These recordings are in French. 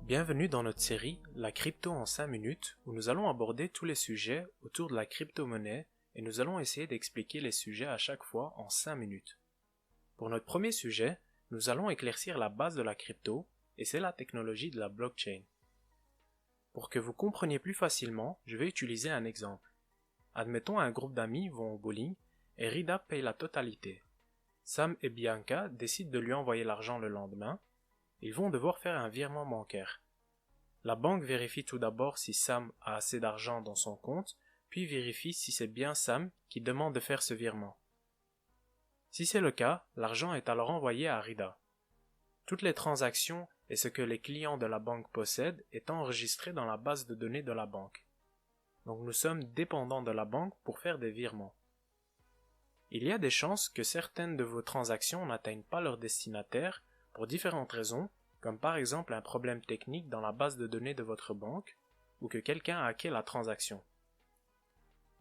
Bienvenue dans notre série La crypto en 5 minutes où nous allons aborder tous les sujets autour de la crypto-monnaie et nous allons essayer d'expliquer les sujets à chaque fois en 5 minutes. Pour notre premier sujet, nous allons éclaircir la base de la crypto et c'est la technologie de la blockchain. Pour que vous compreniez plus facilement, je vais utiliser un exemple. Admettons un groupe d'amis vont au bowling et Rida paye la totalité. Sam et Bianca décident de lui envoyer l'argent le lendemain. Ils vont devoir faire un virement bancaire. La banque vérifie tout d'abord si Sam a assez d'argent dans son compte, puis vérifie si c'est bien Sam qui demande de faire ce virement. Si c'est le cas, l'argent est alors envoyé à Rida. Toutes les transactions et ce que les clients de la banque possèdent est enregistré dans la base de données de la banque. Donc nous sommes dépendants de la banque pour faire des virements. Il y a des chances que certaines de vos transactions n'atteignent pas leur destinataire pour différentes raisons, comme par exemple un problème technique dans la base de données de votre banque ou que quelqu'un a hacké la transaction.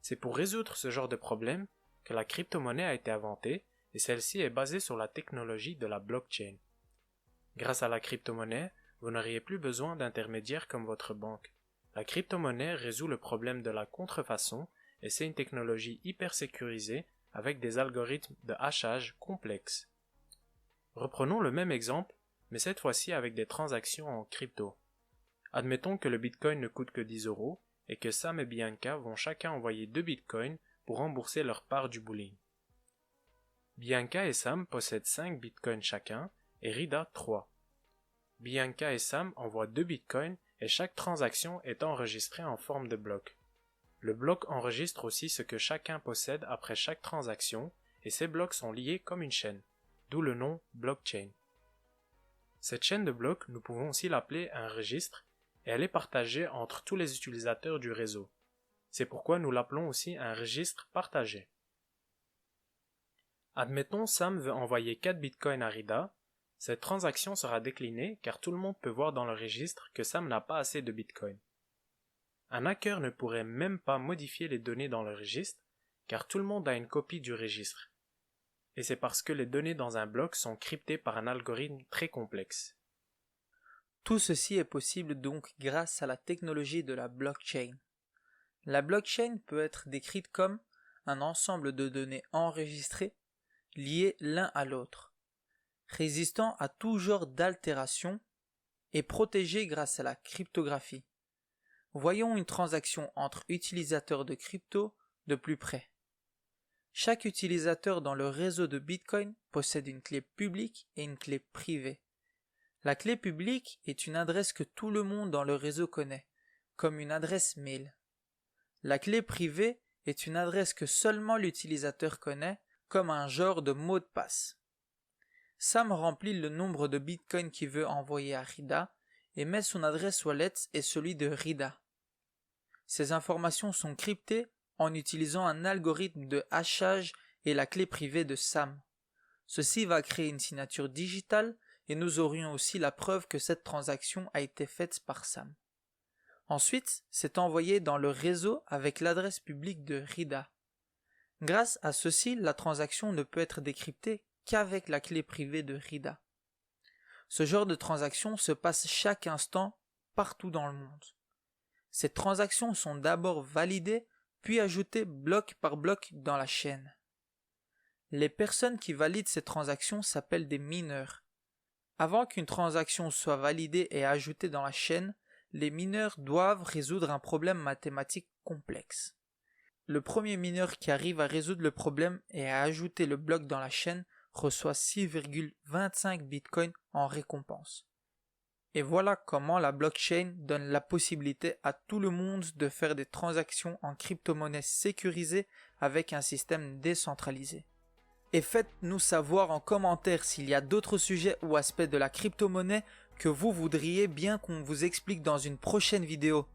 C'est pour résoudre ce genre de problème que la crypto-monnaie a été inventée et celle-ci est basée sur la technologie de la blockchain. Grâce à la crypto-monnaie, vous n'auriez plus besoin d'intermédiaires comme votre banque. La crypto-monnaie résout le problème de la contrefaçon et c'est une technologie hyper sécurisée avec des algorithmes de hachage complexes. Reprenons le même exemple, mais cette fois-ci avec des transactions en crypto. Admettons que le bitcoin ne coûte que 10 € et que Sam et Bianca vont chacun envoyer 2 bitcoins pour rembourser leur part du bowling. Bianca et Sam possèdent 5 bitcoins chacun et Rida 3. Bianca et Sam envoient 2 bitcoins et chaque transaction est enregistrée en forme de bloc. Le bloc enregistre aussi ce que chacun possède après chaque transaction et ces blocs sont liés comme une chaîne. D'où le nom blockchain. Cette chaîne de blocs, nous pouvons aussi l'appeler un registre, et elle est partagée entre tous les utilisateurs du réseau. C'est pourquoi nous l'appelons aussi un registre partagé. Admettons Sam veut envoyer 4 bitcoins à Rida, cette transaction sera déclinée car tout le monde peut voir dans le registre que Sam n'a pas assez de bitcoins. Un hacker ne pourrait même pas modifier les données dans le registre, car tout le monde a une copie du registre. Et c'est parce que les données dans un bloc sont cryptées par un algorithme très complexe. Tout ceci est possible donc grâce à la technologie de la blockchain. La blockchain peut être décrite comme un ensemble de données enregistrées, liées l'un à l'autre, résistant à tout genre d'altération et protégées grâce à la cryptographie. Voyons une transaction entre utilisateurs de crypto de plus près. Chaque utilisateur dans le réseau de Bitcoin possède une clé publique et une clé privée. La clé publique est une adresse que tout le monde dans le réseau connaît, comme une adresse mail. La clé privée est une adresse que seulement l'utilisateur connaît, comme un genre de mot de passe. Sam remplit le nombre de Bitcoin qu'il veut envoyer à Rida et met son adresse wallet et celui de Rida. Ces informations sont cryptées en utilisant un algorithme de hachage et la clé privée de Sam. Ceci va créer une signature digitale et nous aurions aussi la preuve que cette transaction a été faite par Sam. Ensuite, c'est envoyé dans le réseau avec l'adresse publique de Rida. Grâce à ceci, la transaction ne peut être décryptée qu'avec la clé privée de Rida. Ce genre de transaction se passe chaque instant partout dans le monde. Ces transactions sont d'abord validées puis ajoutées bloc par bloc dans la chaîne. Les personnes qui valident ces transactions s'appellent des mineurs. Avant qu'une transaction soit validée et ajoutée dans la chaîne, les mineurs doivent résoudre un problème mathématique complexe. Le premier mineur qui arrive à résoudre le problème et à ajouter le bloc dans la chaîne reçoit 6,25 bitcoins en récompense. Et voilà comment la blockchain donne la possibilité à tout le monde de faire des transactions en crypto-monnaie sécurisée avec un système décentralisé. Et faites-nous savoir en commentaire s'il y a d'autres sujets ou aspects de la crypto-monnaie que vous voudriez bien qu'on vous explique dans une prochaine vidéo.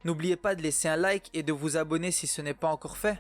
N'oubliez pas de laisser un like et de vous abonner si ce n'est pas encore fait.